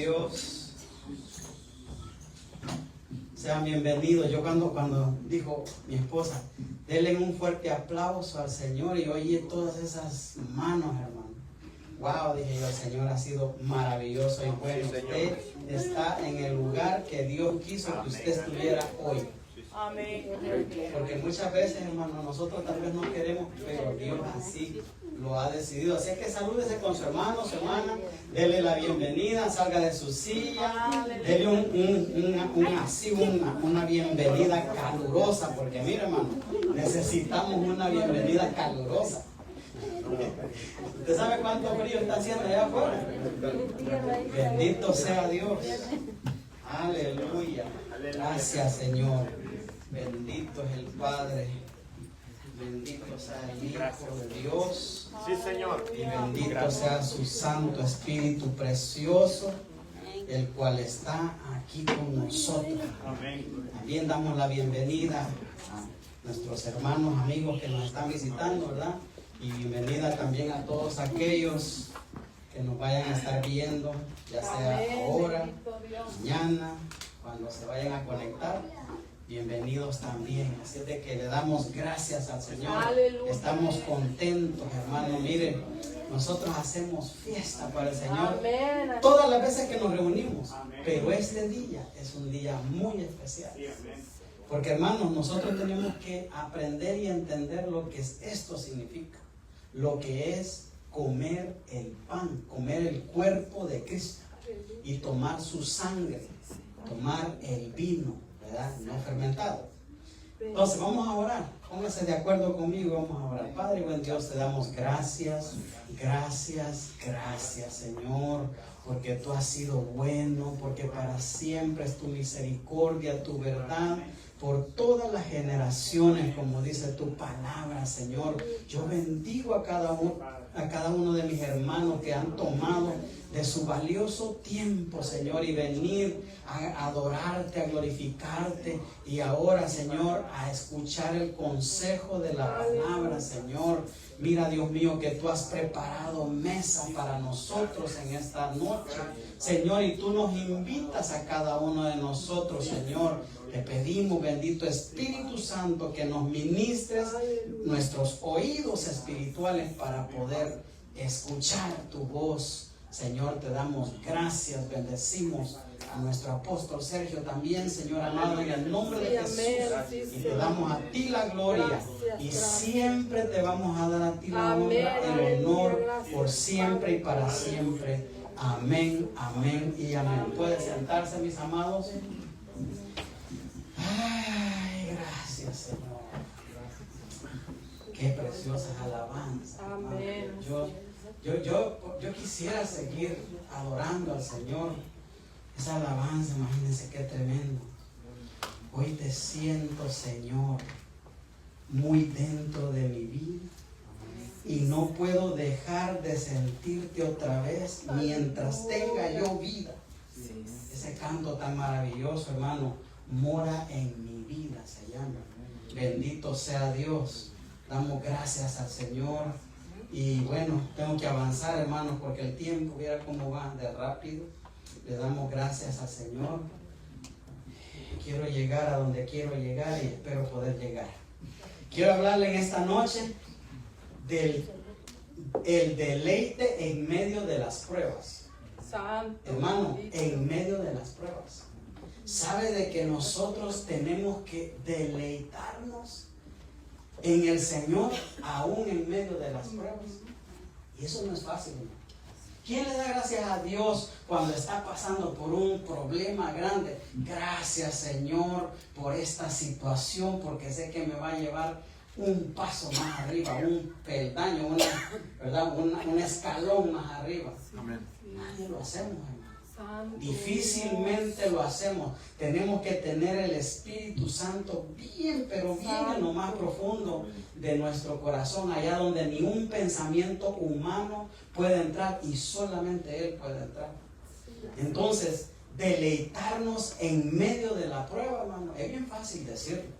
Dios, sean bienvenidos. Yo cuando dijo mi esposa, denle un fuerte aplauso al Señor, y oí todas esas manos, hermano. Wow, dije yo, el Señor ha sido maravilloso y bueno. Usted está en el lugar que Dios quiso que usted estuviera hoy. Amén. Porque muchas veces, hermano, nosotros tal vez no queremos, pero Dios así lo ha decidido. Así que salúdese con su hermano, su hermana, dele la bienvenida, salga de su silla, dele una bienvenida calurosa, porque mire, hermano, necesitamos una bienvenida calurosa. ¿Usted sabe cuánto frío está haciendo allá afuera? Bendito sea Dios. Aleluya. Gracias, Señor. Bendito es el Padre. Bendito sea el Hijo de Dios. Sí, Señor. Y bendito sea su Santo Espíritu precioso, el cual está aquí con nosotros. Amén. También damos la bienvenida a nuestros hermanos, amigos que nos están visitando, ¿verdad? Y bienvenida también a todos aquellos que nos vayan a estar viendo, ya sea ahora, mañana, cuando se vayan a conectar. Bienvenidos también. Así de que le damos gracias al Señor. Aleluya. Estamos contentos, hermano. Miren, nosotros hacemos fiesta para el Señor Amén. todas las veces que nos reunimos. Amén. Pero este día es un día muy especial. Sí, amén. Porque, hermanos, nosotros tenemos que aprender y entender lo que esto significa. Lo que es comer el pan, comer el cuerpo de Cristo y tomar su sangre, tomar el vino, ¿verdad? No fermentado. Entonces vamos a orar. Póngase de acuerdo conmigo, vamos a orar. Padre, buen Dios, te damos gracias, gracias, gracias, Señor, porque tú has sido bueno, porque para siempre es tu misericordia, tu verdad, por todas las generaciones, como dice tu palabra, Señor. Yo bendigo a cada uno de mis hermanos que han tomado de su valioso tiempo, Señor, y venir a adorarte, a glorificarte, y ahora, Señor, a escuchar el consejo de la palabra, Señor. Mira, Dios mío, que tú has preparado mesa para nosotros en esta noche, Señor, y tú nos invitas a cada uno de nosotros, Señor. Te pedimos, bendito Espíritu Santo, que nos ministres nuestros oídos espirituales para poder escuchar tu voz. Señor, te damos gracias, bendecimos a nuestro apóstol Sergio también, Señor amado, en el nombre de Jesús, y te damos a ti la gloria, y siempre te vamos a dar a ti la honra, el honor, por siempre y para siempre. Amén, amén y amén. ¿Pueden sentarse, mis amados? Ay, gracias, Señor. Qué preciosas alabanzas. Amén. Yo quisiera seguir adorando al Señor. Esa alabanza, imagínense qué tremendo. Hoy te siento, Señor, muy dentro de mi vida, y no puedo dejar de sentirte otra vez mientras tenga yo vida. Ese canto tan maravilloso, hermano, mora en mi vida, se llama. Bendito sea Dios. Damos gracias al Señor. Y bueno, tengo que avanzar, hermanos, porque el tiempo, mira cómo va de rápido. Le damos gracias al Señor. Quiero llegar a donde quiero llegar y espero poder llegar. Quiero hablarle en esta noche del el deleite en medio de las pruebas. Santo. Hermano, en medio de las pruebas. ¿Sabe de que nosotros tenemos que deleitarnos en el Señor aún en medio de las pruebas? Y eso no es fácil, ¿no? ¿Quién le da gracias a Dios cuando está pasando por un problema grande? Gracias, Señor, por esta situación, porque sé que me va a llevar un paso más arriba, un peldaño, un escalón más arriba. Amén. Nadie lo hacemos, hermano. Santo. Difícilmente lo hacemos. Tenemos que tener el Espíritu Santo bien, pero bien en lo más profundo de nuestro corazón, allá donde ni un pensamiento humano puede entrar, y solamente Él puede entrar. Entonces, deleitarnos en medio de la prueba, hermano, es bien fácil decirlo,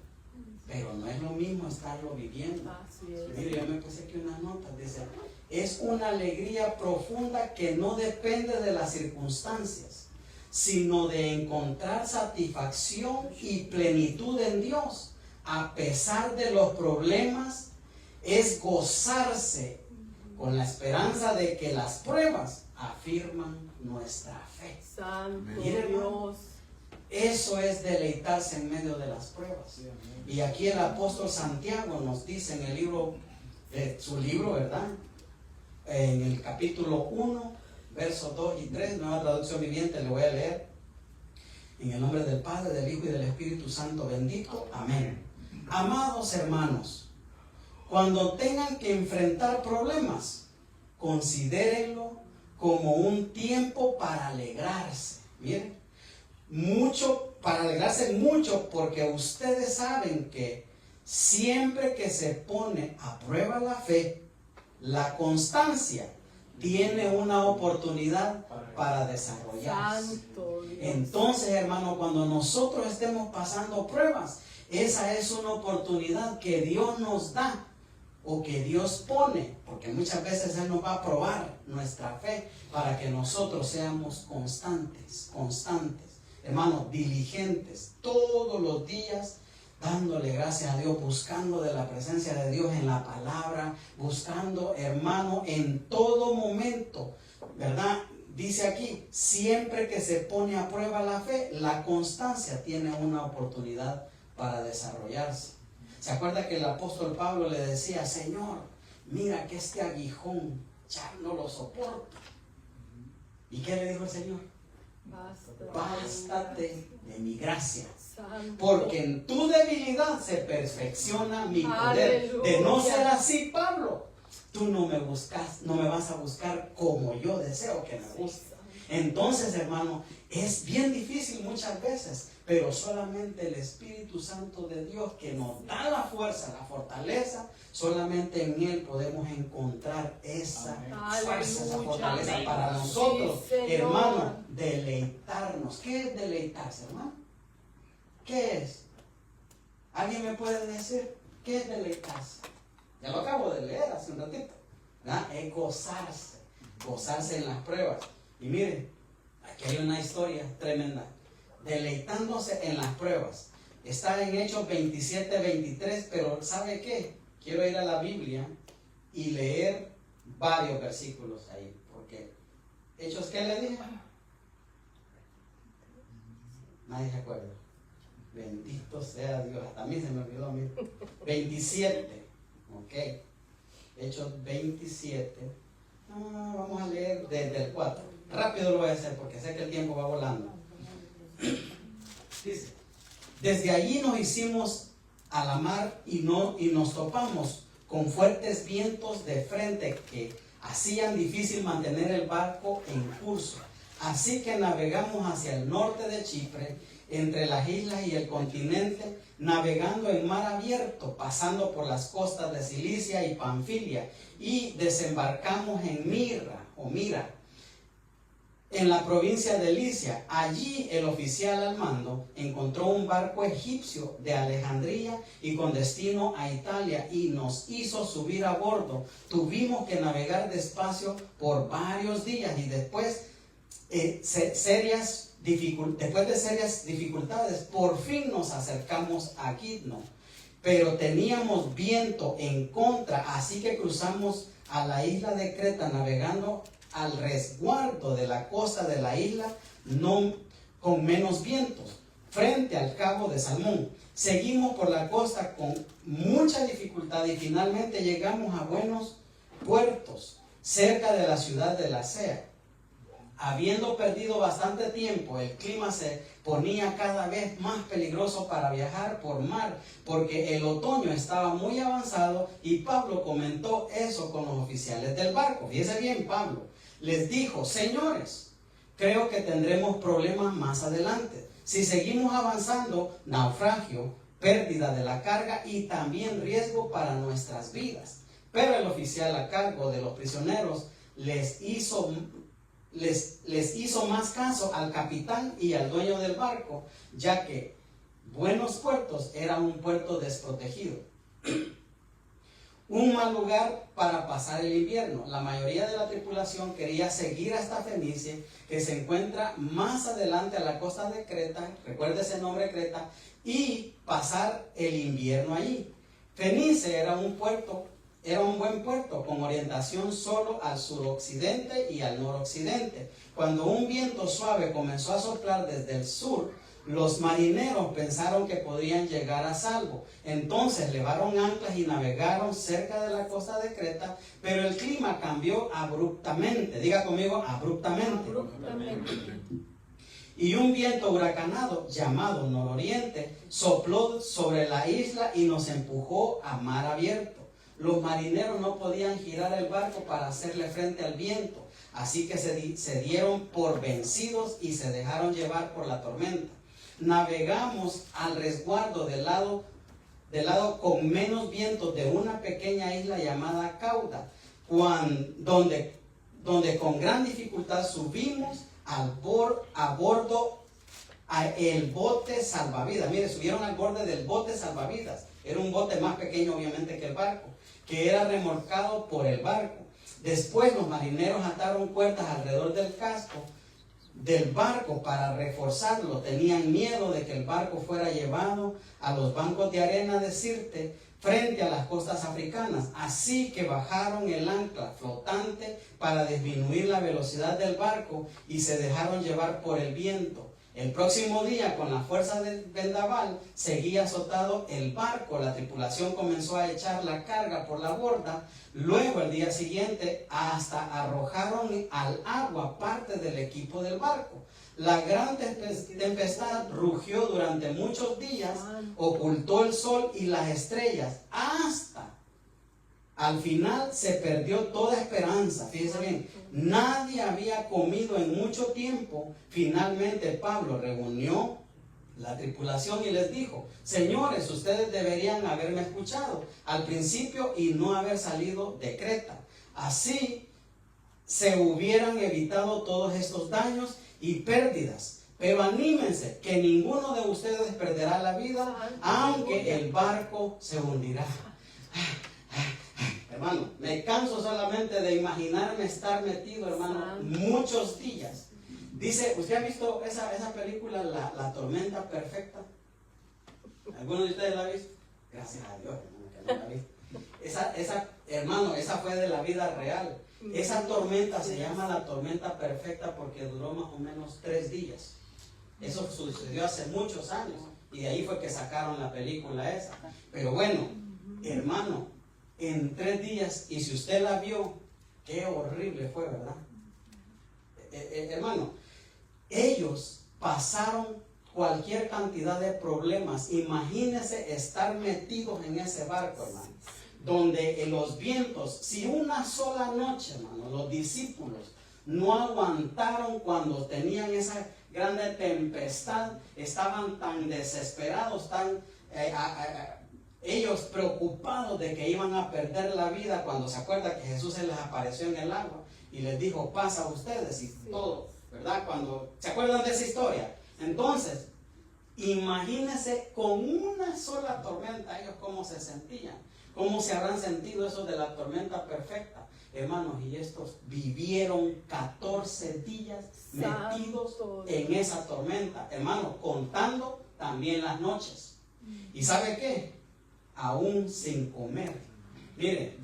pero no es lo mismo estarlo viviendo. Así es. Mire, yo me puse aquí una nota, dice: es una alegría profunda que no depende de las circunstancias, sino de encontrar satisfacción y plenitud en Dios, a pesar de los problemas, es gozarse con la esperanza de que las pruebas afirman nuestra fe. Santo Mire, hermano, Dios. eso es deleitarse en medio de las pruebas. Y aquí el apóstol Santiago nos dice en el libro, su libro, ¿verdad? En el capítulo 1, versos 2 y 3, nueva traducción viviente, le voy a leer. En el nombre del Padre, del Hijo y del Espíritu Santo, bendito. Amén. Amados hermanos, cuando tengan que enfrentar problemas, considérenlo como un tiempo para alegrarse. Miren, para alegrarse mucho, porque ustedes saben que siempre que se pone a prueba la fe, la constancia tiene una oportunidad para desarrollarse. Santo Dios. Entonces, hermano, cuando nosotros estemos pasando pruebas, esa es una oportunidad que Dios nos da o que Dios pone, porque muchas veces Él nos va a probar nuestra fe para que nosotros seamos constantes, hermanos, diligentes, todos los días, dándole gracias a Dios, buscando de la presencia de Dios en la palabra, buscando, hermano, en todo momento, ¿verdad? Dice aquí, siempre que se pone a prueba la fe, la constancia tiene una oportunidad para desarrollarse. ¿Se acuerda que el apóstol Pablo le decía, Señor, mira que este aguijón ya no lo soporto? ¿Y qué le dijo el Señor? Bástate de mi gracia, porque en tu debilidad se perfecciona mi poder. Aleluya. De no ser así, Pablo, tú no me vas a buscar como yo deseo que me busques. Entonces, hermano, es bien difícil muchas veces, pero solamente el Espíritu Santo de Dios, que nos da la fuerza, la fortaleza, solamente en Él podemos encontrar esa fuerza, esa fortaleza para nosotros, Sí, hermano, deleitarnos. ¿Qué es deleitarse, hermano? ¿Qué es? ¿Alguien me puede decir qué es deleitarse? Ya lo acabo de leer hace un ratito, ¿verdad? Es gozarse en las pruebas. Y miren, aquí hay una historia tremenda, deleitándose en las pruebas. Está en Hechos 27-23, pero ¿sabe qué? Quiero ir a la Biblia y leer varios versículos ahí, porque Hechos, ¿qué le dije? Nadie se acuerda. Bendito sea Dios, hasta a mí se me olvidó a mí. 27, ok. Hechos 27. Vamos a leer desde el 4. Rápido lo voy a hacer porque sé que el tiempo va volando. Dice, desde allí nos hicimos a la mar y nos topamos con fuertes vientos de frente que hacían difícil mantener el barco en curso. Así que navegamos hacia el norte de Chipre, entre las islas y el continente, navegando en mar abierto, pasando por las costas de Cilicia y Panfilia, y desembarcamos en Mira, en la provincia de Licia. Allí el oficial al mando encontró un barco egipcio de Alejandría y con destino a Italia, y nos hizo subir a bordo. Tuvimos que navegar despacio por varios días y después de serias dificultades, por fin nos acercamos a Quidno, pero teníamos viento en contra, así que cruzamos a la isla de Creta navegando al resguardo de la costa de la isla, no con menos vientos, frente al cabo de Salmón. Seguimos por la costa con mucha dificultad y finalmente llegamos a buenos puertos cerca de la ciudad de Lasea. Habiendo perdido bastante tiempo, el clima se ponía cada vez más peligroso para viajar por mar, porque el otoño estaba muy avanzado, y Pablo comentó eso con los oficiales del barco. Fíjense bien, Pablo les dijo, señores, creo que tendremos problemas más adelante. Si seguimos avanzando, naufragio, pérdida de la carga y también riesgo para nuestras vidas. Pero el oficial a cargo de los prisioneros les hizo más caso al capitán y al dueño del barco, ya que Buenos Puertos era un puerto desprotegido. un mal lugar para pasar el invierno. La mayoría de la tripulación quería seguir hasta Fenice, que se encuentra más adelante a la costa de Creta, recuerde ese nombre, Creta, y pasar el invierno allí. Fenice era un buen puerto con orientación solo al suroccidente y al noroccidente. Cuando un viento suave comenzó a soplar desde el sur, los marineros pensaron que podían llegar a salvo. Entonces levaron anclas y navegaron cerca de la costa de Creta, pero el clima cambió abruptamente. Diga conmigo, abruptamente. Y un viento huracanado llamado nororiente sopló sobre la isla y nos empujó a mar abierto. Los marineros no podían girar el barco para hacerle frente al viento, así que se dieron por vencidos y se dejaron llevar por la tormenta. Navegamos al resguardo del lado con menos vientos de una pequeña isla llamada Cauda, donde con gran dificultad subimos a bordo el bote salvavidas. Mire, subieron al borde del bote salvavidas. Era un bote más pequeño obviamente que el barco, que era remolcado por el barco. Después los marineros ataron cuerdas alrededor del casco del barco para reforzarlo. Tenían miedo de que el barco fuera llevado a los bancos de arena de Sirte frente a las costas africanas. Así que bajaron el ancla flotante para disminuir la velocidad del barco y se dejaron llevar por el viento. El próximo día, con la fuerza del vendaval, seguía azotado el barco. La tripulación comenzó a echar la carga por la borda. Luego, el día siguiente, hasta arrojaron al agua parte del equipo del barco. La gran tempestad rugió durante muchos días, ocultó el sol y las estrellas, hasta al final se perdió toda esperanza. Fíjense bien, nadie había comido en mucho tiempo. Finalmente Pablo reunió la tripulación y les dijo: señores, ustedes deberían haberme escuchado al principio y no haber salido de Creta. Así se hubieran evitado todos estos daños y pérdidas. Pero anímense, que ninguno de ustedes perderá la vida, aunque el barco se hundirá. Hermano, me canso solamente de imaginarme estar metido, hermano, muchos días. Dice, ¿usted ha visto esa película, la tormenta perfecta? ¿Alguno de ustedes la ha visto? Gracias a Dios, hermano, que no la ha visto. Hermano, esa fue de la vida real. Esa tormenta se llama la tormenta perfecta porque duró más o menos 3 días. Eso sucedió hace muchos años y de ahí fue que sacaron la película esa. Pero bueno, hermano, en 3 días, y si usted la vio, qué horrible fue, ¿verdad? Hermano, ellos pasaron cualquier cantidad de problemas. Imagínense estar metidos en ese barco, hermano, donde los vientos, si una sola noche, hermano, los discípulos no aguantaron cuando tenían esa grande tempestad, estaban tan desesperados, ellos preocupados de que iban a perder la vida, cuando se acuerda que Jesús se les apareció en el agua y les dijo: pasa a ustedes, y todo, ¿verdad? Cuando se acuerdan de esa historia. Entonces, imagínense con una sola tormenta ellos cómo se sentían, cómo se habrán sentido esos de la tormenta perfecta, hermanos. Y estos vivieron 14 días metidos en esa tormenta, hermanos, contando también las noches. ¿Y sabe qué? Aún sin comer. Miren,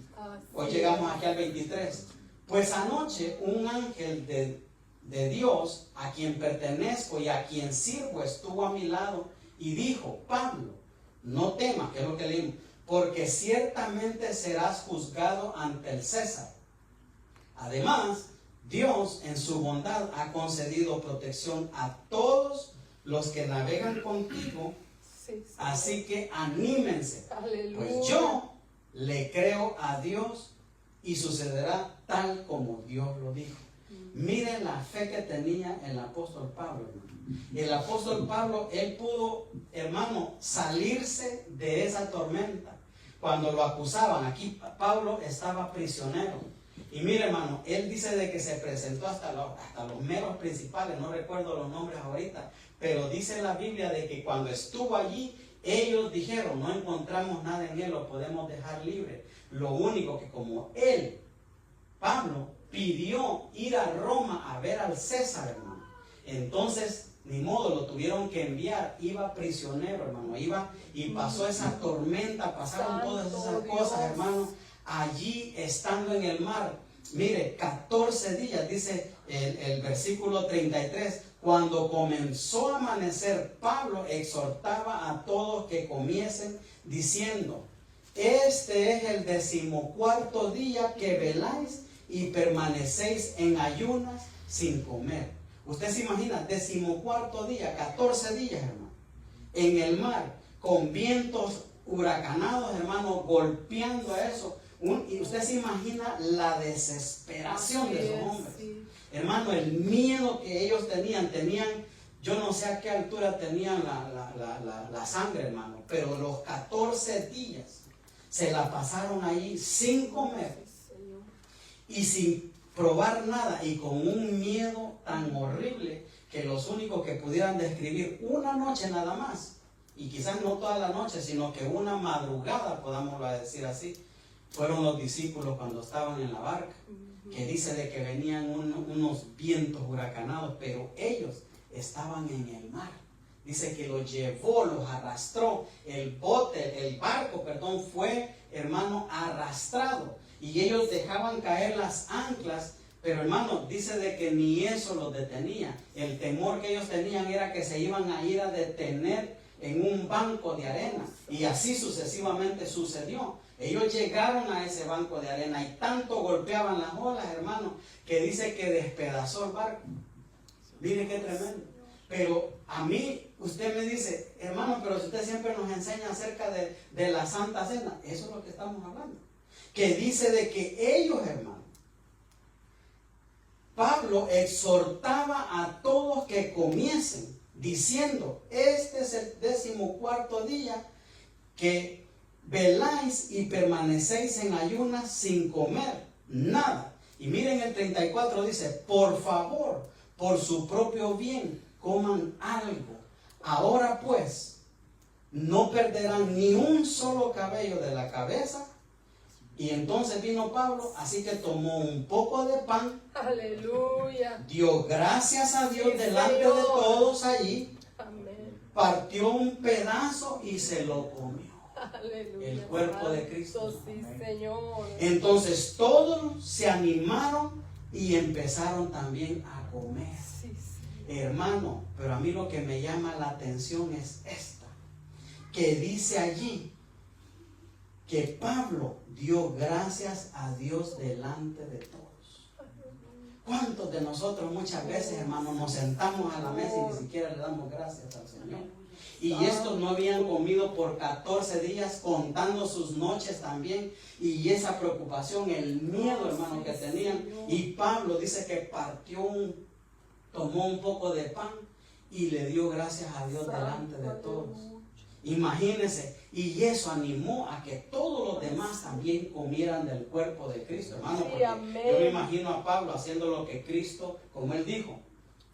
hoy llegamos aquí al 23. Pues anoche un ángel de Dios, a quien pertenezco y a quien sirvo, estuvo a mi lado y dijo: Pablo, no temas, que es lo que leímos, porque ciertamente serás juzgado ante el César. Además, Dios en su bondad ha concedido protección a todos los que navegan contigo. Así que anímense. Aleluya. Pues yo le creo a Dios y sucederá tal como Dios lo dijo. Miren la fe que tenía el apóstol Pablo, hermano. El apóstol Pablo, él pudo, hermano, salirse de esa tormenta. Cuando lo acusaban, aquí Pablo estaba prisionero. Y mire, hermano, él dice de que se presentó hasta los meros principales, no recuerdo los nombres ahorita, pero dice la Biblia de que cuando estuvo allí, Ellos dijeron, no encontramos nada en él, lo podemos dejar libre. Lo único que como él, Pablo, pidió ir a Roma a ver al César, hermano. Entonces, ni modo, lo tuvieron que enviar. Iba prisionero, hermano. Iba y pasó esa tormenta, pasaron todas esas cosas, hermano. Allí estando en el mar. Mire, 14 días, dice el versículo 33. Cuando comenzó a amanecer, Pablo exhortaba a todos que comiesen, diciendo: este es el 14º día que veláis y permanecéis en ayunas sin comer. Usted se imagina, 14º día, 14 días, hermano, en el mar, con vientos huracanados, hermano, golpeando a eso. Y usted se imagina la desesperación de esos hombres. Sí. Hermano, el miedo que ellos tenían, yo no sé a qué altura tenían la sangre, hermano, pero los 14 días se la pasaron ahí sin comer y sin probar nada, y con un miedo tan horrible que los únicos que pudieran describir una noche nada más, y quizás no toda la noche, sino que una madrugada, podámoslo decir así, fueron los discípulos cuando estaban en la barca, que dice de que venían unos vientos huracanados, pero ellos estaban en el mar. Dice que los llevó, los arrastró, el barco, fue, hermano, arrastrado, y ellos dejaban caer las anclas, pero hermano, dice de que ni eso los detenía. El temor que ellos tenían era que se iban a ir a detener en un banco de arena, y así sucesivamente sucedió. Ellos llegaron a ese banco de arena y tanto golpeaban las olas, hermano, que dice que despedazó el barco. Mire qué tremendo. Pero a mí, usted me dice, hermano, pero si usted siempre nos enseña acerca de la Santa Cena, eso es lo que estamos hablando. Que dice de que ellos, hermano, Pablo exhortaba a todos que comiesen, diciendo: este es el 14º día que veláis y permanecéis en ayunas sin comer nada. Y miren el 34, dice: por favor, por su propio bien, coman algo. Ahora pues, no perderán ni un solo cabello de la cabeza. Y entonces vino Pablo, así que tomó un poco de pan, aleluya, dio gracias a Dios delante de todos allí, amén, partió un pedazo y se lo comió. Aleluya, el cuerpo de Cristo. Sí, Señor. Entonces todos se animaron y empezaron también a comer. Sí, sí. Hermano, pero a mí lo que me llama la atención es esta, que dice allí que Pablo dio gracias a Dios delante de todos. ¿Cuántos de nosotros muchas veces, hermano, nos sentamos a la mesa y ni siquiera le damos gracias al Señor? Y estos no habían comido por 14 días, contando sus noches también, y esa preocupación, el miedo, hermano, que tenían. Y Pablo dice que tomó un poco de pan y le dio gracias a Dios delante de todos. Imagínense, y eso animó a que todos los demás también comieran del cuerpo de Cristo, hermano, porque yo me imagino a Pablo haciendo lo que Cristo, como él dijo: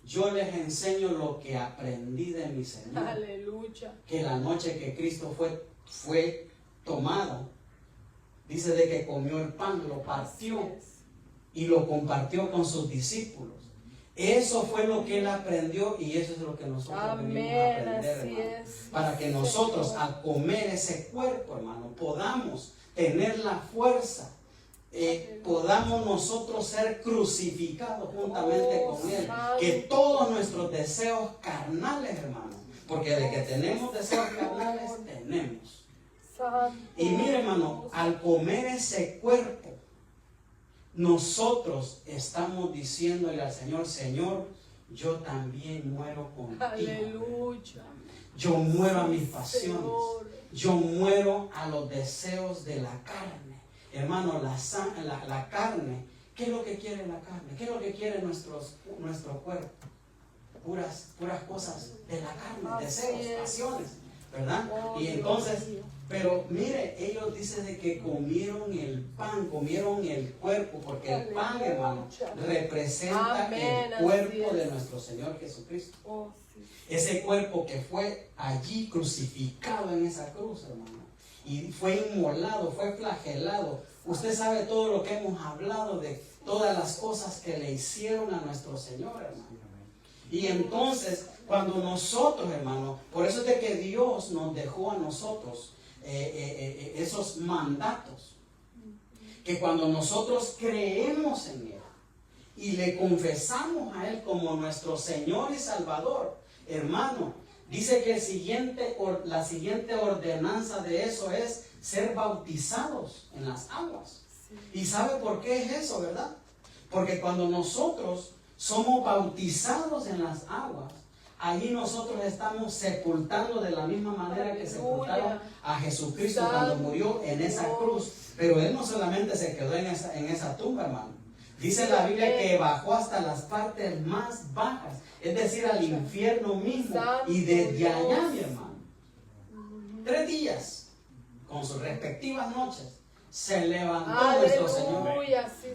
yo les enseño lo que aprendí de mi Señor. Aleluya. Que la noche que Cristo fue tomado, dice de que comió el pan, lo partió y lo compartió con sus discípulos. Eso fue lo que él aprendió, y eso es lo que nosotros venimos a aprender, hermano. Para que nosotros, al comer ese cuerpo, hermano, podamos tener la fuerza, podamos nosotros ser crucificados juntamente con él. Que todos nuestros deseos carnales, hermano, porque de que tenemos deseos carnales, tenemos. Y mire, hermano, al comer ese cuerpo, nosotros estamos diciéndole al Señor: Señor, yo también muero contigo. Aleluya. Yo muero a mis pasiones. Yo muero a los deseos de la carne. Hermano, la carne, ¿qué es lo que quiere la carne? ¿Qué es lo que quiere nuestro cuerpo? Puras cosas de la carne, deseos, pasiones, ¿verdad? Y entonces, Pero mire, ellos dicen de que comieron el pan, comieron el cuerpo, porque el pan, hermano, representa Amén, el cuerpo así de es. nuestro Señor Jesucristo. Oh, sí. Ese cuerpo que fue allí crucificado en esa cruz, hermano. Y fue inmolado, fue flagelado. Usted sabe todo lo que hemos hablado de todas las cosas que le hicieron a nuestro Señor, hermano. Y entonces, cuando nosotros, hermano, por eso es de que Dios nos dejó a nosotros esos mandatos. Que cuando nosotros creemos en Él y le confesamos a Él como nuestro Señor y Salvador, hermano, dice que la siguiente ordenanza de eso es ser bautizados en las aguas. ¿Y sabe por qué es eso, verdad? Porque cuando nosotros somos bautizados en las aguas, allí nosotros estamos sepultando de la misma manera que sepultaron a Jesucristo cuando murió en esa cruz. Pero Él no solamente se quedó en esa tumba, hermano. Dice la Biblia que bajó hasta las partes más bajas, es decir, al infierno mismo. Y desde allá, mi hermano, 3 días, con sus respectivas noches, se levantó nuestro Señor.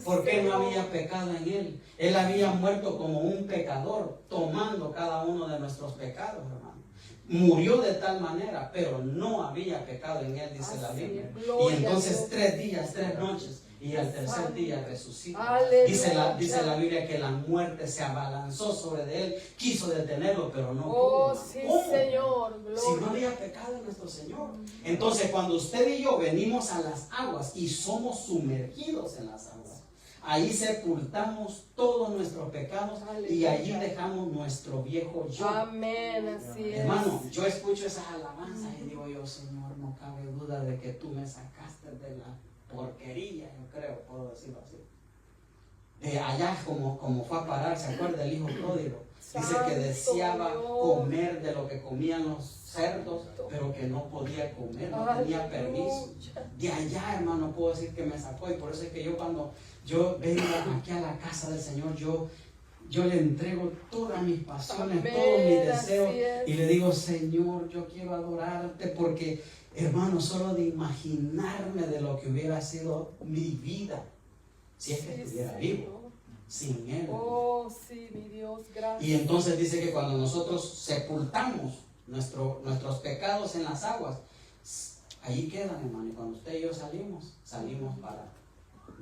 Porque no había pecado en Él. Él había muerto como un pecador, tomando cada uno de nuestros pecados, hermano. Murió de tal manera, pero no había pecado en Él, dice la Biblia. Y entonces 3 días, 3 noches, y al tercer día resucita. Dice la Biblia que la muerte se abalanzó sobre Él, quiso detenerlo, pero no pudo. Sí, Señor, si no había pecado en nuestro Señor. Entonces, cuando usted y yo venimos a las aguas y somos sumergidos en las aguas, ahí sepultamos todos nuestros pecados. Aleluya. Y allí dejamos nuestro viejo yo. Amén, así es. Hermano, yo escucho esas alabanzas y digo yo, Señor, no cabe duda de que tú me sacaste de la porquería, yo creo, puedo decirlo así. De allá como fue a parar, ¿se acuerda el hijo pródigo? Dice que deseaba comer de lo que comían los cerdos, pero que no podía comer, no tenía permiso. De allá, hermano, puedo decir que me sacó. Y por eso es que yo cuando yo vengo aquí a la casa del Señor, yo le entrego todas mis pasiones, todos mis deseos, y le digo, Señor, yo quiero adorarte, porque, hermano, solo de imaginarme de lo que hubiera sido mi vida, si es que estuviera vivo, sin Él. Oh, sí, mi Dios, gracias. Y entonces dice que cuando nosotros sepultamos nuestros pecados en las aguas, allí quedan, hermano. Y cuando usted y yo salimos para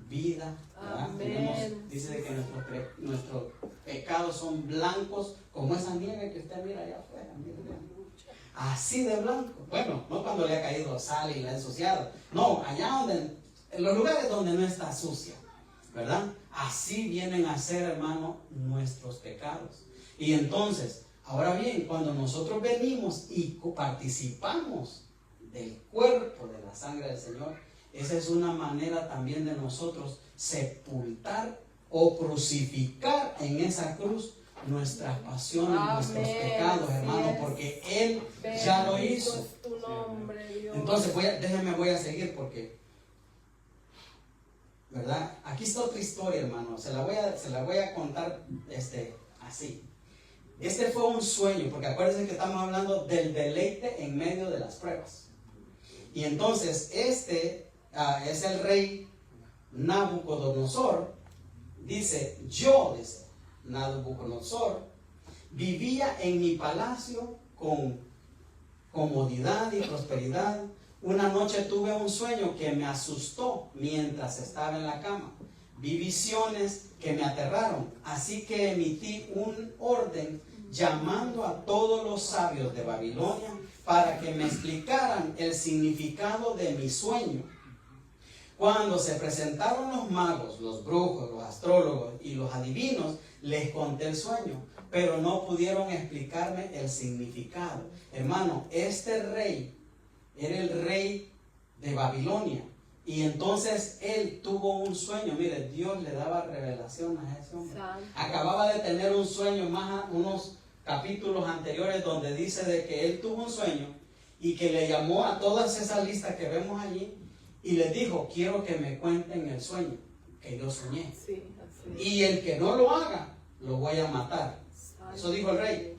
vida, ¿verdad? Dice que nuestros pecados son blancos como esa nieve que usted mira allá afuera. Mira. Así de blanco. Bueno, no cuando le ha caído sal y la ha ensuciado. No, allá en los lugares donde no está sucia, ¿verdad? Así vienen a ser, hermano, nuestros pecados. Y entonces, ahora bien, cuando nosotros venimos y participamos del cuerpo de la sangre del Señor, esa es una manera también de nosotros sepultar o crucificar en esa cruz nuestras pasiones, nuestros pecados, hermano, porque Él ya lo hizo. Entonces, voy a seguir porque, ¿verdad? Aquí está otra historia, hermano. Se la voy a contar así. Este fue un sueño, porque acuérdense que estamos hablando del deleite en medio de las pruebas. Y entonces es el rey Nabucodonosor. Dice, Nabucodonosor, vivía en mi palacio con comodidad y prosperidad. Una noche tuve un sueño que me asustó mientras estaba en la cama. Vi visiones que me aterraron, así que emití un orden llamando a todos los sabios de Babilonia para que me explicaran el significado de mi sueño. Cuando se presentaron los magos, los brujos, los astrólogos y los adivinos, les conté el sueño, pero no pudieron explicarme el significado. Hermano, este rey era el rey de Babilonia. Y entonces él tuvo un sueño. Mire, Dios le daba revelación a ese hombre. Acababa de tener un sueño unos capítulos anteriores donde dice de que él tuvo un sueño y que le llamó a todas esas listas que vemos allí y les dijo, quiero que me cuenten el sueño que yo soñé. Y el que no lo haga, lo voy a matar. Eso dijo el rey.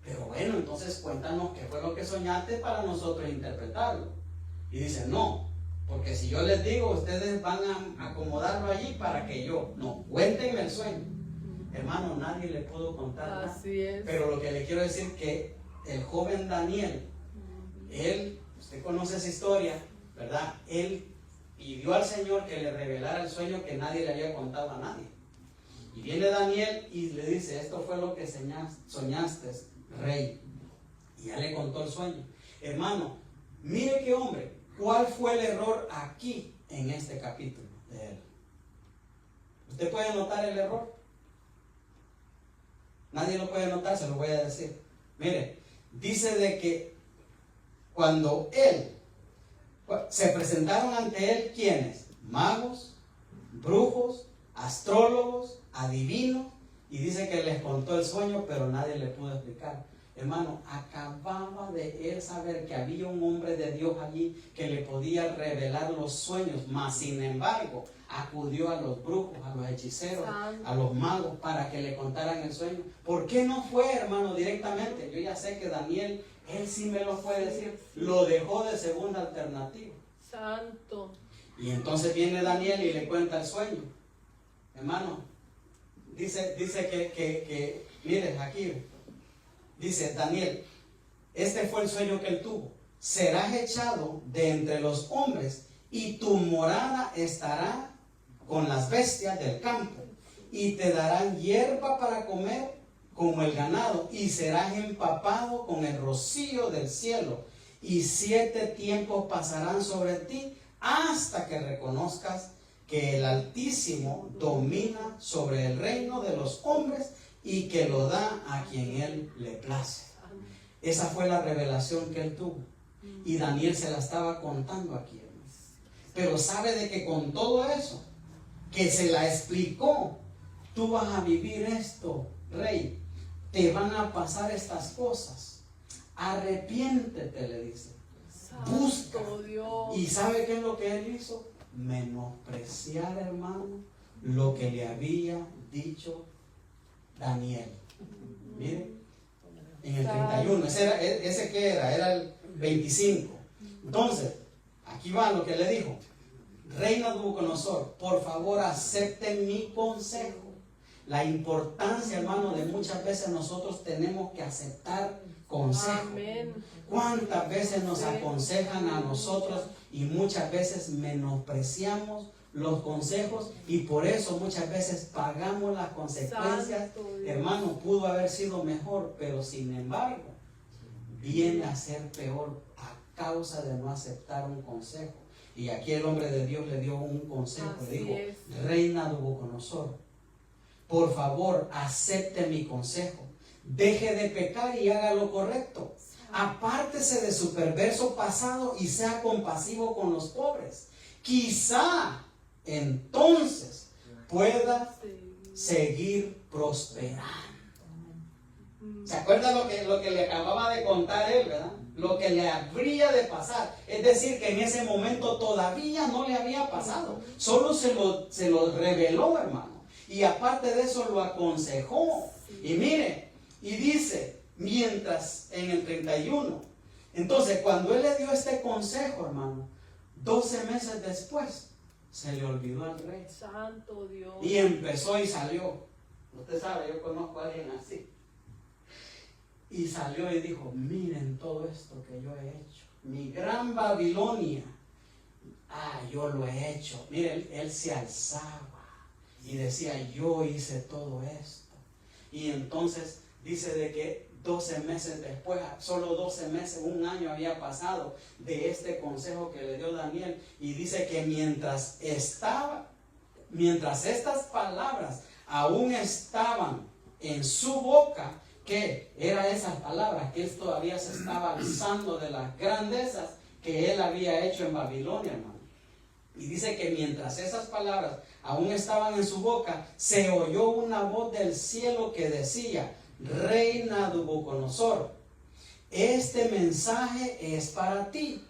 Pero bueno, entonces cuéntanos qué fue lo que soñaste para nosotros interpretarlo. Y dice, no, porque si yo les digo, ustedes van a acomodarlo allí para que yo, no, cuéntenme el sueño. Hermano, nadie le pudo contar nada. Así es. Pero lo que le quiero decir que el joven Daniel, él, usted conoce esa historia, ¿verdad? Él pidió al Señor que le revelara el sueño que nadie le había contado a nadie. Y viene Daniel y le dice, esto fue lo que soñaste, rey. Y ya le contó el sueño. Hermano, mire qué hombre, ¿cuál fue el error aquí en este capítulo de él? ¿Usted puede notar el error? Nadie lo puede notar, se lo voy a decir. Mire, dice de que cuando se presentaron ante él, ¿quiénes? Magos, brujos, astrólogos, adivinos, y dice que les contó el sueño, pero nadie le pudo explicar. Hermano, acababa de él saber que había un hombre de Dios allí que le podía revelar los sueños, mas sin embargo acudió a los brujos, a los hechiceros, a los magos para que le contaran el sueño. ¿Por qué no fue, hermano, directamente? Yo ya sé que Daniel, él sí me lo puede decir, lo dejó de segunda alternativa. Santo. Y entonces viene Daniel y le cuenta el sueño. Hermano, dice que mire aquí, dice Daniel, este fue el sueño que él tuvo. Serás echado de entre los hombres y tu morada estará con las bestias del campo y te darán hierba para comer como el ganado y serás empapado con el rocío del cielo y 7 tiempos pasarán sobre ti hasta que reconozcas que el Altísimo domina sobre el reino de los hombres y que lo da a quien él le place. Esa fue la revelación que él tuvo. Y Daniel se la estaba contando aquí, hermanos. Pero sabe de que con todo eso, que se la explicó, tú vas a vivir esto, rey. Te van a pasar estas cosas. Arrepiéntete, le dice. Busca. Dios. ¿Y sabe qué es lo que él hizo? Menospreciar, hermano, lo que le había dicho Daniel. Mire, en el 31, ese que era el 25. Entonces, aquí va lo que le dijo. Rey Nabucodonosor, por favor acepten mi consejo. La importancia, hermano, de muchas veces nosotros tenemos que aceptar consejo. Amén. ¿Cuántas veces nos aconsejan a nosotros y muchas veces menospreciamos los consejos y por eso muchas veces pagamos las consecuencias? Hermano, pudo haber sido mejor, pero sin embargo viene a ser peor a causa de no aceptar un consejo. Y aquí el hombre de Dios le dio un consejo. Le dijo, Rey Nabucodonosor, por favor acepte mi consejo, deje de pecar y haga lo correcto, apártese de su perverso pasado y sea compasivo con los pobres. Quizá entonces pueda seguir prosperando. ¿Se acuerda lo que le acababa de contar él, verdad? Lo que le habría de pasar. Es decir, que en ese momento todavía no le había pasado. Solo se lo reveló, hermano. Y aparte de eso lo aconsejó. Y mire, y dice, mientras en el 31, entonces cuando él le dio este consejo, hermano, 12 meses después, se le olvidó al rey. Santo Dios. Y empezó y salió. Usted sabe, yo conozco a alguien así. Y salió y dijo, miren todo esto que yo he hecho. Mi gran Babilonia. Yo lo he hecho. Miren, él se alzaba y decía, yo hice todo esto. Y entonces dice de que 12 meses después, solo 12 meses, un año había pasado de este consejo que le dio Daniel. Y dice que mientras estas palabras aún estaban en su boca, que eran esas palabras, que él todavía se estaba alzando de las grandezas que él había hecho en Babilonia, hermano. Y dice que mientras esas palabras aún estaban en su boca, se oyó una voz del cielo que decía, Rey Nabucodonosor, este mensaje es para ti.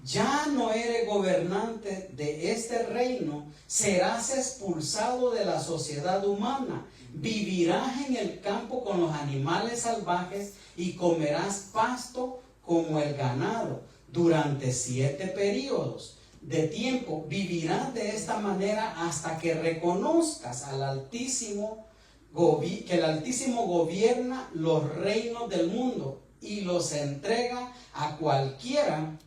Ya no eres gobernante de este reino, serás expulsado de la sociedad humana, vivirás en el campo con los animales salvajes y comerás pasto como el ganado. durante 7 periodos de tiempo. Vivirás de esta manera hasta que reconozcas al Altísimo, que el Altísimo gobierna los reinos del mundo y los entrega a cualquiera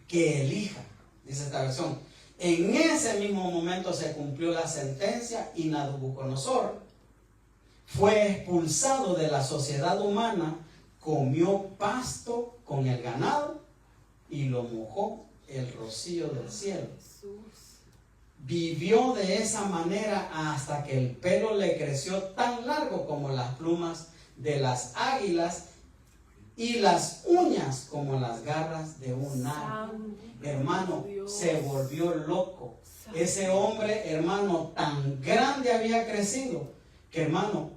que elija, dice esta versión. En ese mismo momento se cumplió la sentencia y Nabucodonosor fue expulsado de la sociedad humana, comió pasto con el ganado y lo mojó el rocío del cielo. Vivió de esa manera hasta que el pelo le creció tan largo como las plumas de las águilas y las uñas como las garras de un ave. Hermano, se volvió loco. Ese hombre, hermano, tan grande había crecido que, hermano,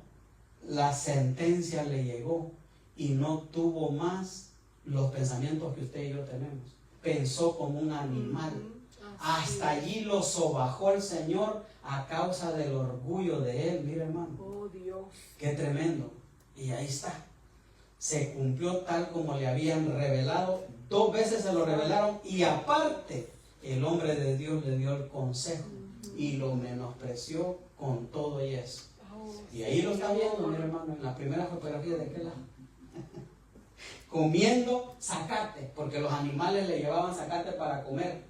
la sentencia le llegó y no tuvo más los pensamientos que usted y yo tenemos. Pensó como un animal. Hasta allí lo sobajó el Señor a causa del orgullo de él. Mira, hermano, Oh, Dios. qué tremendo. Y ahí está. Se cumplió tal como le habían revelado. 2 veces se lo revelaron y aparte el hombre de Dios le dio el consejo y lo menospreció con todo y eso. Y ahí lo está viendo, mi hermano, en la primera fotografía de aquel lado. Comiendo zacate, porque los animales le llevaban zacate para comer.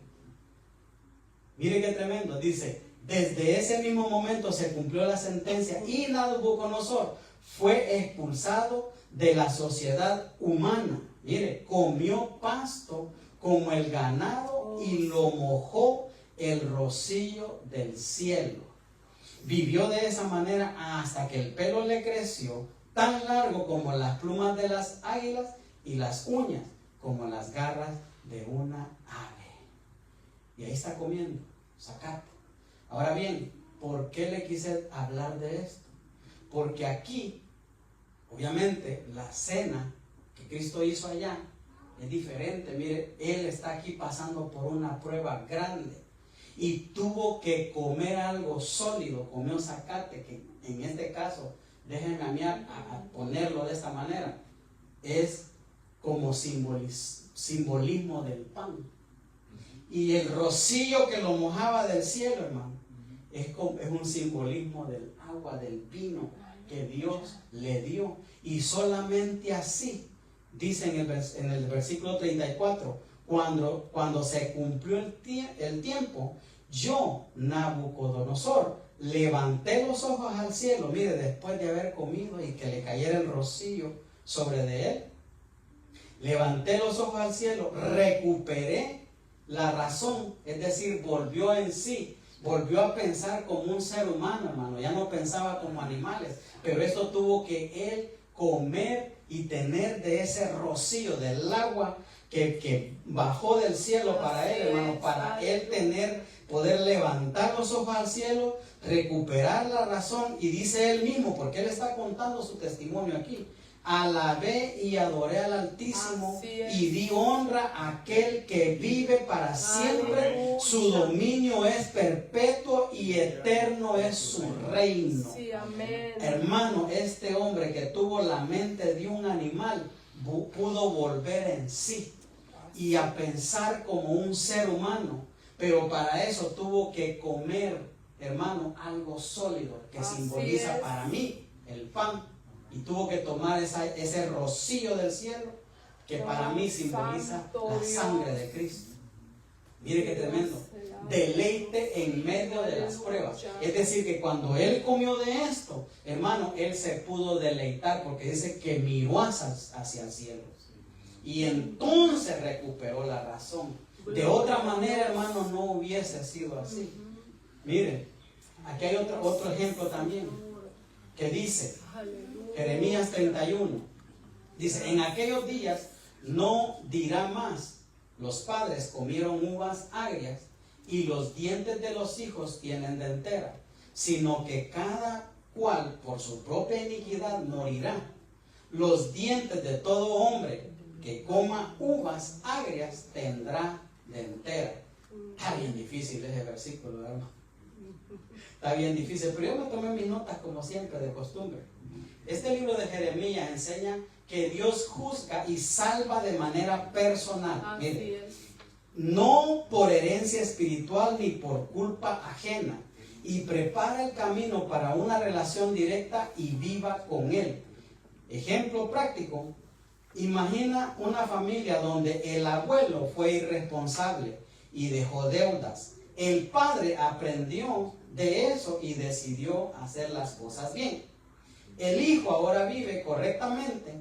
Mire qué tremendo, dice, desde ese mismo momento se cumplió la sentencia y Nabucodonosor fue expulsado de la sociedad humana. Mire, comió pasto como el ganado y lo mojó el rocío del cielo. Vivió de esa manera hasta que el pelo le creció tan largo como las plumas de las águilas y las uñas como las garras de una ave. Y ahí está comiendo zacate. Ahora bien, ¿por qué le quise hablar de esto? Porque aquí, obviamente, la cena que Cristo hizo allá es diferente. Mire, Él está aquí pasando por una prueba grande y tuvo que comer algo sólido, comió zacate, que en este caso, déjenme a mí a ponerlo de esta manera, es como simbolismo del pan. Y el rocío que lo mojaba del cielo, hermano, es un simbolismo del agua, del vino que Dios le dio. Y solamente así, dice en el versículo 34, cuando se cumplió el tiempo, yo, Nabucodonosor, levanté los ojos al cielo, mire, después de haber comido y que le cayera el rocío sobre de él, levanté los ojos al cielo, recuperé la razón, es decir, volvió en sí, volvió a pensar como un ser humano, hermano, ya no pensaba como animales, pero esto tuvo que él comer y tener de ese rocío, del agua que bajó del cielo para él, hermano, para él poder levantar los ojos al cielo, recuperar la razón. Y dice él mismo, porque él está contando su testimonio aquí: alabé y adoré al Altísimo y di honra a aquel que vive para siempre. Aleluya. Su dominio es perpetuo y eterno es su reino. Sí, amén. Hermano, este hombre que tuvo la mente de un animal pudo volver en sí y a pensar como un ser humano, pero para eso tuvo que comer, hermano, algo sólido que simboliza para mí el pan. Y tuvo que tomar ese rocío del cielo que para mí simboliza la sangre de Cristo. Mire qué tremendo. Deleite en medio de las pruebas. Es decir, que cuando él comió de esto, hermano, él se pudo deleitar, porque dice que miró hacia el cielo. Y entonces recuperó la razón. De otra manera, hermano, no hubiese sido así. Mire, aquí hay otro ejemplo también, que dice Jeremías 31, dice: en aquellos días no dirá más, los padres comieron uvas agrias y los dientes de los hijos tienen dentera, sino que cada cual por su propia iniquidad morirá. Los dientes de todo hombre que coma uvas agrias tendrá dentera. Está bien difícil ese versículo, hermano. Está bien difícil, pero yo me tomé mis notas como siempre, de costumbre. Este libro de Jeremías enseña que Dios juzga y salva de manera personal. Así Mire, es. no por herencia espiritual ni por culpa ajena, y prepara el camino para una relación directa y viva con Él. Ejemplo práctico: imagina una familia donde el abuelo fue irresponsable y dejó deudas. El padre aprendió de eso y decidió hacer las cosas bien. El hijo ahora vive correctamente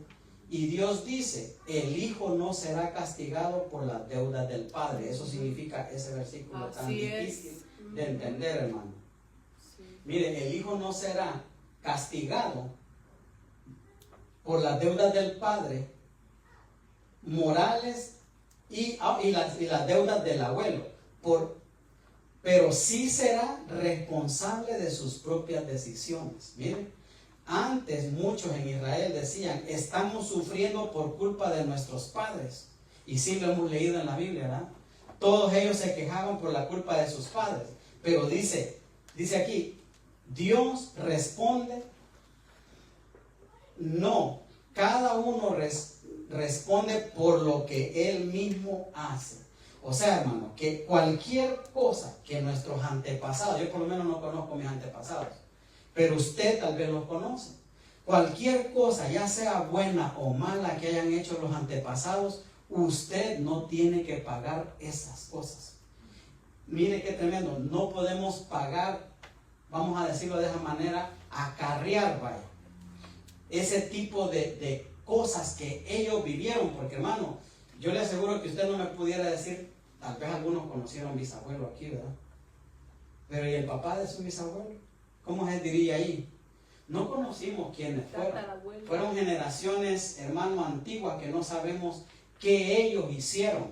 y Dios dice: el hijo no será castigado por las deudas del padre. Eso significa ese versículo tan Así es. difícil de entender, hermano. Sí. Mire, el hijo no será castigado por las deudas del padre morales y las deudas del abuelo, pero sí será responsable de sus propias decisiones. Miren, antes muchos en Israel decían: estamos sufriendo por culpa de nuestros padres, y sí lo hemos leído en la Biblia, ¿verdad? Todos ellos se quejaban por la culpa de sus padres, pero dice aquí, Dios responde: no, cada uno responde por lo que él mismo hace. O sea, hermano, que cualquier cosa que nuestros antepasados, yo por lo menos no conozco mis antepasados, pero usted tal vez los conoce. Cualquier cosa, ya sea buena o mala, que hayan hecho los antepasados, usted no tiene que pagar esas cosas. Mire qué tremendo, no podemos pagar, vamos a decirlo de esa manera, acarrear, vaya, ese tipo de cosas que ellos vivieron, porque hermano, yo le aseguro que usted no me pudiera decir, tal vez algunos conocieron bisabuelo aquí, ¿verdad? Pero ¿y el papá de su bisabuelo? ¿Cómo se diría ahí? No conocimos quiénes fueron. Fueron generaciones, hermano, antiguas que no sabemos qué ellos hicieron.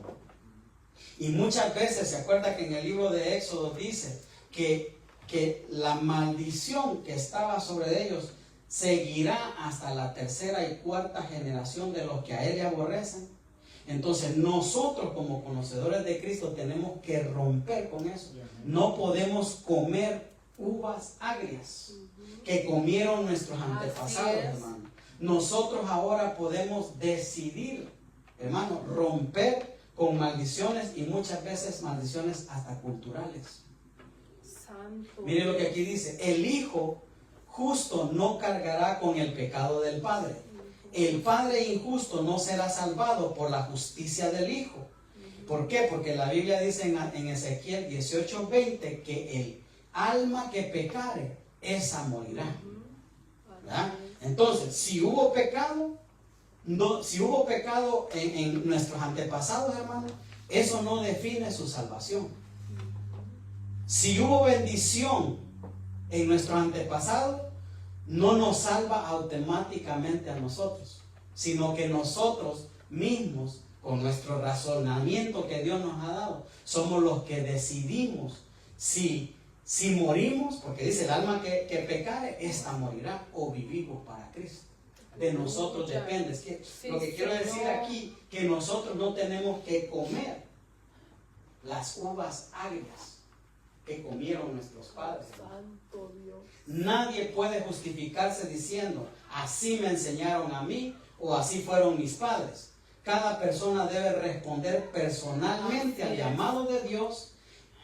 Y muchas veces se acuerda que en el libro de Éxodo dice que la maldición que estaba sobre ellos seguirá hasta la tercera y cuarta generación de los que a él le aborrecen. Entonces nosotros como conocedores de Cristo tenemos que romper con eso. No podemos comer uvas agrias que comieron nuestros antepasados, hermano. Nosotros ahora podemos decidir, hermano, romper con maldiciones, y muchas veces maldiciones hasta culturales. Santo. Mire lo que aquí dice: el hijo justo no cargará con el pecado del padre. El padre injusto no será salvado por la justicia del hijo. ¿Por qué? Porque la Biblia dice en Ezequiel 18:20 que el alma que pecare, esa morirá. ¿Verdad? Entonces, si hubo pecado, en nuestros antepasados, hermanos, eso no define su salvación. Si hubo bendición en nuestros antepasados, no nos salva automáticamente a nosotros, sino que nosotros mismos, con nuestro razonamiento que Dios nos ha dado, somos los que decidimos si morimos, porque dice: el alma que pecare, esta morirá, o vivimos para Cristo. De nosotros depende. Es que lo que quiero decir aquí, que nosotros no tenemos que comer las uvas agrias que comieron nuestros padres. Santo Dios. Nadie puede justificarse diciendo: así me enseñaron a mí, o así fueron mis padres. Cada persona debe responder personalmente al llamado de Dios.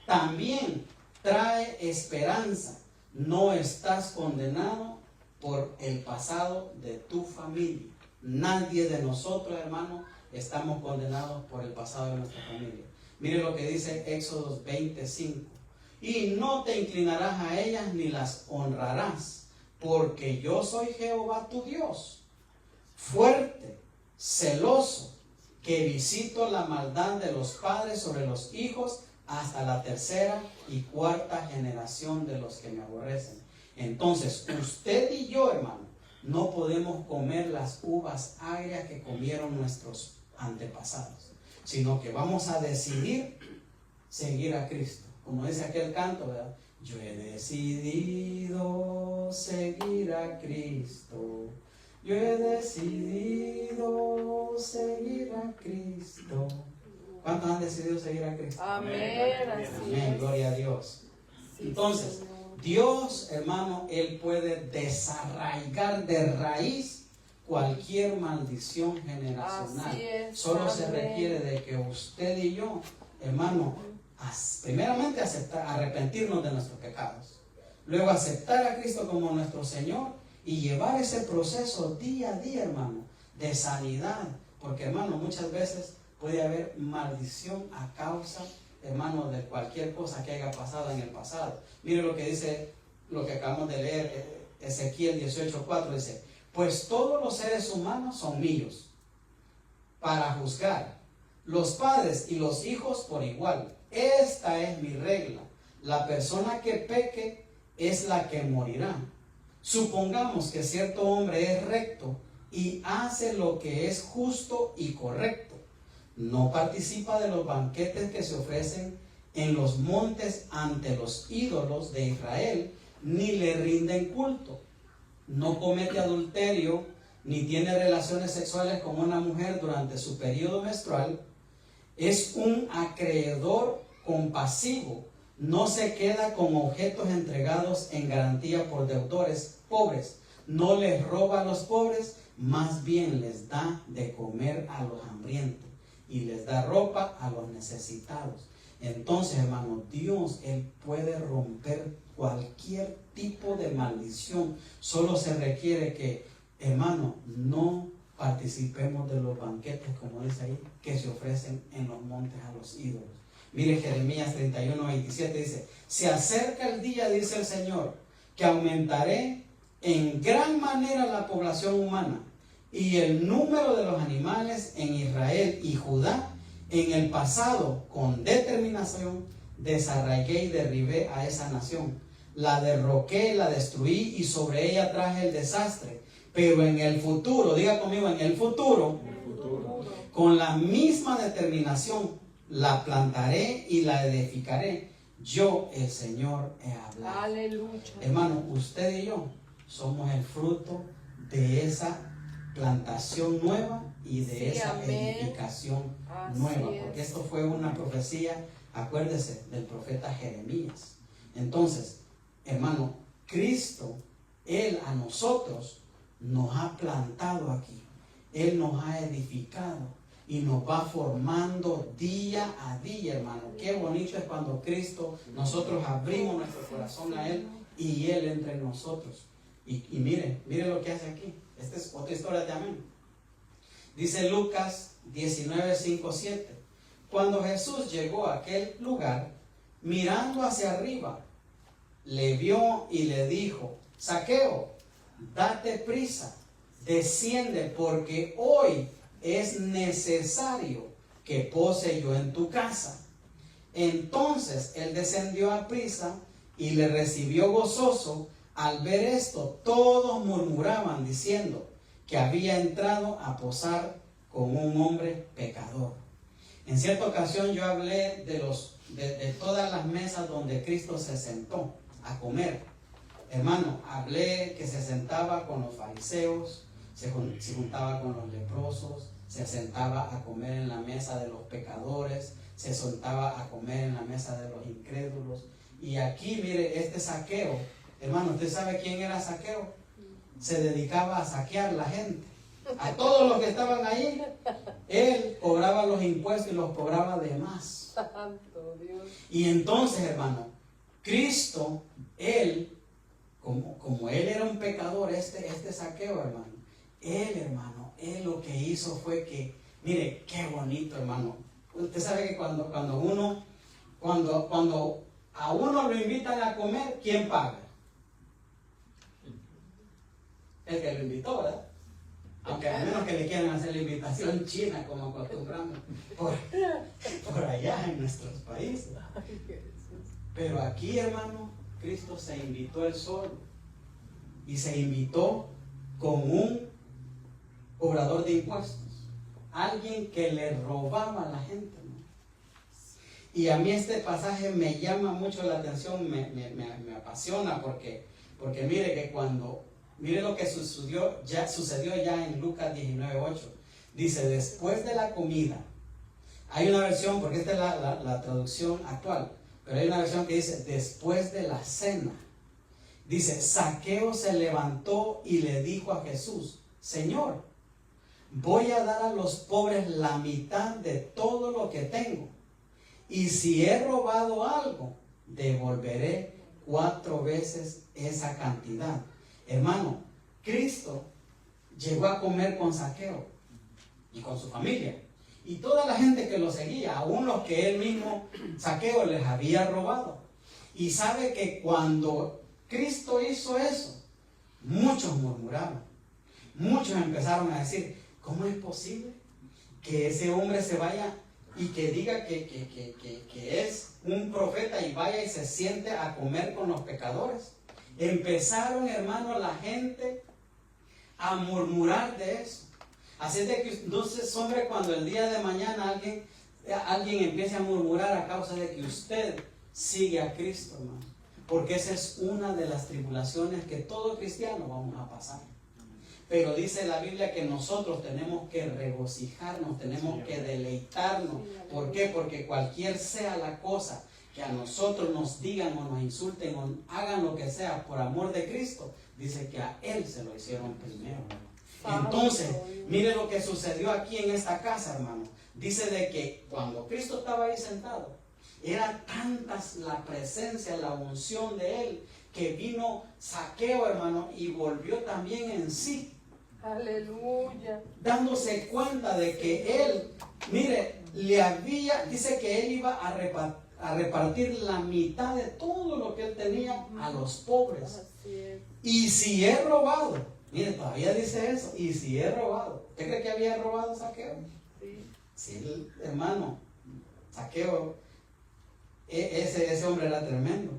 También trae esperanza. No estás condenado por el pasado de tu familia. Nadie de nosotros, hermano, estamos condenados por el pasado de nuestra familia. Mire lo que dice Éxodo 20:5. Y no te inclinarás a ellas ni las honrarás, porque yo soy Jehová tu Dios, fuerte, celoso, que visito la maldad de los padres sobre los hijos hasta la tercera y cuarta generación de los que me aborrecen. Entonces, usted y yo, hermano, no podemos comer las uvas agrias que comieron nuestros antepasados, sino que vamos a decidir seguir a Cristo. Como dice aquel canto, ¿verdad? Yo he decidido seguir a Cristo. Yo he decidido seguir a Cristo. ¿Cuántos han decidido seguir a Cristo? Amén. Amén. Gloria a Dios. Entonces, Dios, hermano, Él puede desarraigar de raíz cualquier maldición generacional. Así es, Solo se amén. requiere de que usted y yo, hermano, primeramente arrepentirnos de nuestros pecados. Luego aceptar a Cristo como nuestro Señor y llevar ese proceso día a día, hermano, de sanidad. Porque, hermano, muchas veces puede haber maldición a causa, hermano, de cualquier cosa que haya pasado en el pasado. Mire lo que dice, lo que acabamos de leer, Ezequiel 18:4 dice: pues todos los seres humanos son míos para juzgar, los padres y los hijos por igual. Esta es mi regla: la persona que peque es la que morirá. Supongamos que cierto hombre es recto y hace lo que es justo y correcto. No participa de los banquetes que se ofrecen en los montes ante los ídolos de Israel, ni le rinden culto. No comete adulterio, ni tiene relaciones sexuales con una mujer durante su periodo menstrual. Es un acreedor compasivo. No se queda con objetos entregados en garantía por deudores pobres. No les roba a los pobres, más bien les da de comer a los hambrientos y les da ropa a los necesitados. Entonces, hermano, Dios, Él puede romper cualquier tipo de maldición. Solo se requiere que, hermano, no participemos de los banquetes, como dice ahí, que se ofrecen en los montes a los ídolos. Mire, Jeremías 31:27 dice: se acerca el día, dice el Señor, que aumentaré en gran manera la población humana y el número de los animales en Israel y Judá. En el pasado, con determinación, desarraigué y derribé a esa nación. La derroqué, la destruí y sobre ella traje el desastre. Pero en el futuro, diga conmigo, en el futuro, con la misma determinación, la plantaré y la edificaré. Yo, el Señor, he hablado. Aleluya. Hermano, usted y yo somos el fruto de esa plantación nueva y de esa amén. Edificación Así nueva. es. Porque esto fue una profecía, acuérdese, del profeta Jeremías. Entonces, hermano, Cristo, Él a nosotros nos ha plantado aquí. Él nos ha edificado y nos va formando día a día, hermano. Qué bonito es cuando Cristo, nosotros abrimos nuestro corazón a Él y Él entre nosotros. Y mire lo que hace aquí. Esta es otra historia también. Dice Lucas 19:5-7. Cuando Jesús llegó a aquel lugar, mirando hacia arriba, le vio y le dijo: Zaqueo, date prisa, desciende, porque hoy es necesario que pose yo en tu casa. Entonces él descendió a prisa y le recibió gozoso. Al ver esto, todos murmuraban diciendo que había entrado a posar con un hombre pecador. En cierta ocasión yo hablé de todas las mesas donde Cristo se sentó a comer. Hermano, hablé que se sentaba con los fariseos, se juntaba con los leprosos, se sentaba a comer en la mesa de los pecadores, se sentaba a comer en la mesa de los incrédulos. Y aquí, mire, este Zaqueo, hermano, ¿usted sabe quién era Zaqueo? Se dedicaba a saquear la gente. A todos los que estaban ahí, él cobraba los impuestos y los cobraba de más. Santo Dios. Y entonces, hermano, Cristo, él, como él era un pecador, este Zaqueo, hermano, él lo que hizo fue que, mire, qué bonito, hermano. Usted sabe que cuando a uno lo invitan a comer, ¿quién paga? El que lo invitó, ¿verdad? Aunque a menos que le quieran hacer la invitación china, como acostumbramos por allá en nuestros países. Pero aquí, hermano, Cristo se invitó él solo. Y se invitó con un cobrador de impuestos. Alguien que le robaba a la gente, ¿no? Y a mí este pasaje me llama mucho la atención, me apasiona porque mire lo que sucedió ya en Lucas 19:8. Dice: después de la comida. Hay una versión, porque esta es la traducción actual, pero hay una versión que dice: después de la cena. Dice: Zaqueo se levantó y le dijo a Jesús: Señor, voy a dar a los pobres la mitad de todo lo que tengo. Y si he robado algo, devolveré 4 veces esa cantidad. Hermano, Cristo llegó a comer con Zaqueo y con su familia. Y toda la gente que lo seguía, aún los que él mismo, Zaqueo, les había robado. Y sabe que cuando Cristo hizo eso, muchos murmuraron. Muchos empezaron a decir, ¿cómo es posible que ese hombre se vaya y que diga que es un profeta y vaya y se siente a comer con los pecadores? Empezaron, hermano, la gente a murmurar de eso. Así de que no se asombre cuando el día de mañana alguien empiece a murmurar a causa de que usted sigue a Cristo, hermano. Porque esa es una de las tribulaciones que todo cristiano vamos a pasar. Pero dice la Biblia que nosotros tenemos que regocijarnos, tenemos que deleitarnos. ¿Por qué? Porque cualquier sea la cosa que a nosotros nos digan o nos insulten o hagan lo que sea por amor de Cristo, dice que a Él se lo hicieron primero. Entonces, mire lo que sucedió aquí en esta casa, hermano. Dice de que cuando Cristo estaba ahí sentado, era tantas la presencia, la unción de Él, que vino Zaqueo, hermano, y volvió también en sí. Aleluya. Dándose cuenta de que Él, mire, dice que Él iba a repartir la mitad de todo lo que Él tenía a los pobres. Así es. Y si he robado, mire, todavía dice eso, y si he robado, ¿usted cree que había robado Zaqueo? Sí. Sí, hermano, Zaqueo, ese hombre era tremendo.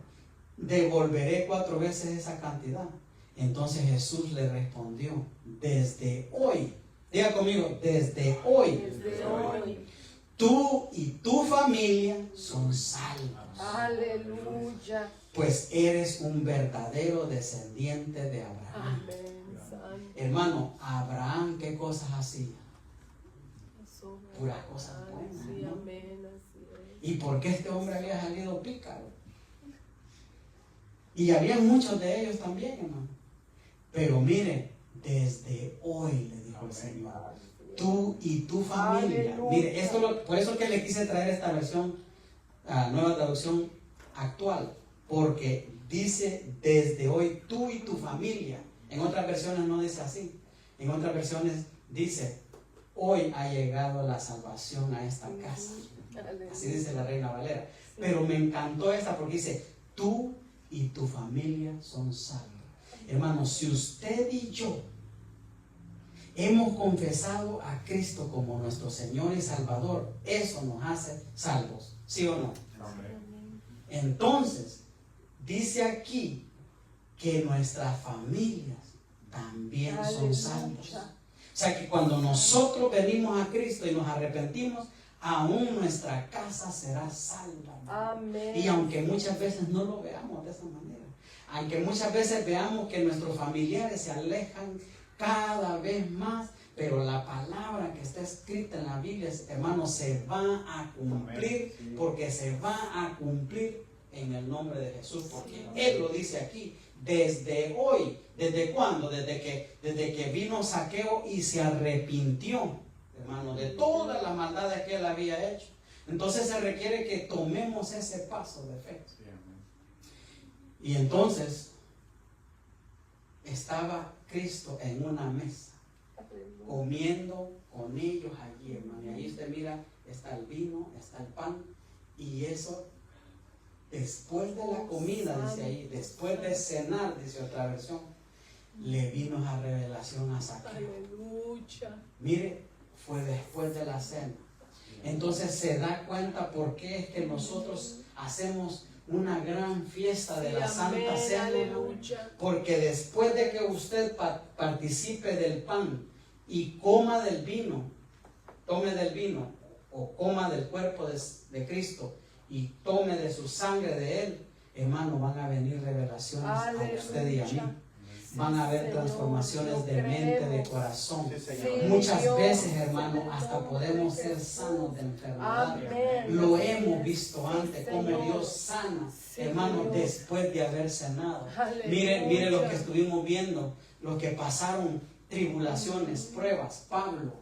Devolveré 4 veces esa cantidad. Entonces Jesús le respondió, desde hoy, diga conmigo, desde hoy, tú y tu familia son salvos. Aleluya. Pues eres un verdadero descendiente de Abraham. Amén. Santo. Hermano, Abraham, ¿qué cosas hacía? Eso, Puras cosas buenas, sí, ¿no? amén, así es. ¿Y por qué este hombre había salido pícaro? Y había muchos de ellos también, hermano. Pero mire, desde hoy, le dijo el Señor, tú y tu familia. Aleluya. Mire, por eso que le quise traer esta versión, nueva traducción actual, porque dice desde hoy tú y tu familia. En otras versiones no dice así. En otras versiones dice, hoy ha llegado la salvación a esta casa. Así dice la Reina Valera. Pero me encantó esta porque dice, tú y tu familia son salvos. Hermanos, si usted y yo hemos confesado a Cristo como nuestro Señor y Salvador, eso nos hace salvos, ¿sí o no? Amén. Entonces, dice aquí que nuestras familias también son salvos. O sea que cuando nosotros venimos a Cristo y nos arrepentimos, aún nuestra casa será salva. Amén. Y aunque muchas veces no lo veamos de esa manera, aunque muchas veces veamos que nuestros familiares se alejan cada vez más, pero la palabra que está escrita en la Biblia, hermanos, se va a cumplir, porque se va a cumplir en el nombre de Jesús, porque Él lo dice aquí, desde hoy. ¿Desde cuándo? Desde que vino Zaqueo y se arrepintió, hermano, de todas las maldades que él había hecho. Entonces se requiere que tomemos ese paso de fe. Y entonces estaba Cristo en una mesa, comiendo con ellos allí, hermano. Y ahí usted mira, está el vino, está el pan, y eso después de la comida, dice ahí, después de cenar, dice otra versión, le vino a revelación a Zaqueo. Aleluya. Mire, fue después de la cena. Entonces se da cuenta por qué es que nosotros hacemos una gran fiesta de la Santa Cena. Aleluya. Porque después de que usted participe del pan y coma del vino, tome del vino o coma del cuerpo de Cristo y tome de su sangre de Él, hermano, van a venir revelaciones a usted y a mí. Van a haber transformaciones de mente, de corazón. Muchas veces, hermano, hasta podemos ser sanos de enfermedad. Lo hemos visto antes, como Dios sana, hermano, después de haber cenado. Mire lo que estuvimos viendo, lo que pasaron tribulaciones, pruebas. Pablo,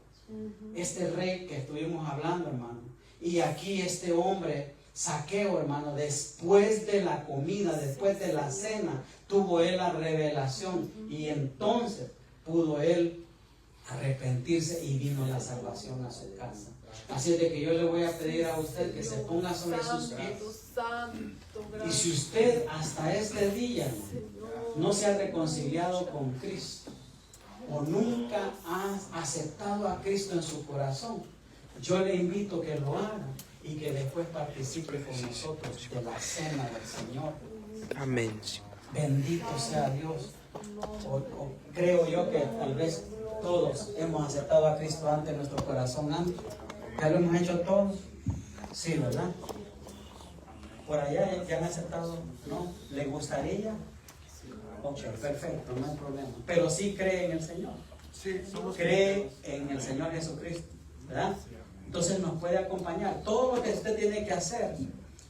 este rey que estuvimos hablando, hermano. Y aquí este hombre, Zaqueo, hermano, después de la comida, después de la cena, tuvo él la revelación. Y entonces pudo él arrepentirse y vino la salvación a su casa. Así es de que yo le voy a pedir a usted que se ponga sobre sus pies. Y si usted hasta este día no se ha reconciliado con Cristo o nunca ha aceptado a Cristo en su corazón, yo le invito que lo haga y que después participe con nosotros de la cena del Señor. Amén. Bendito sea Dios. O creo yo que tal vez todos hemos aceptado a Cristo antes en nuestro corazón antes. ¿Ya lo hemos hecho todos? Sí, ¿verdad? Por allá ya han aceptado, ¿no? ¿Le gustaría? Ok, perfecto, no hay problema. Pero sí cree en el Señor. Sí, somos Cree en el Señor Jesucristo, ¿verdad? Entonces nos puede acompañar. Todo lo que usted tiene que hacer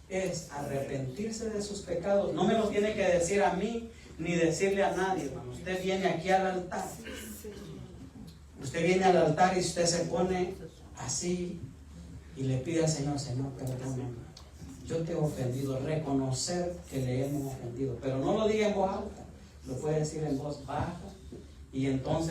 es arrepentirse de sus pecados. No me lo tiene que decir a mí ni decirle a nadie, hermano. Usted viene aquí al altar. Usted viene al altar y usted se pone así y le pide al Señor, Señor, perdóname. Yo te he ofendido, reconocer que le hemos ofendido. Pero no lo diga en voz alta, lo puede decir en voz baja y entonces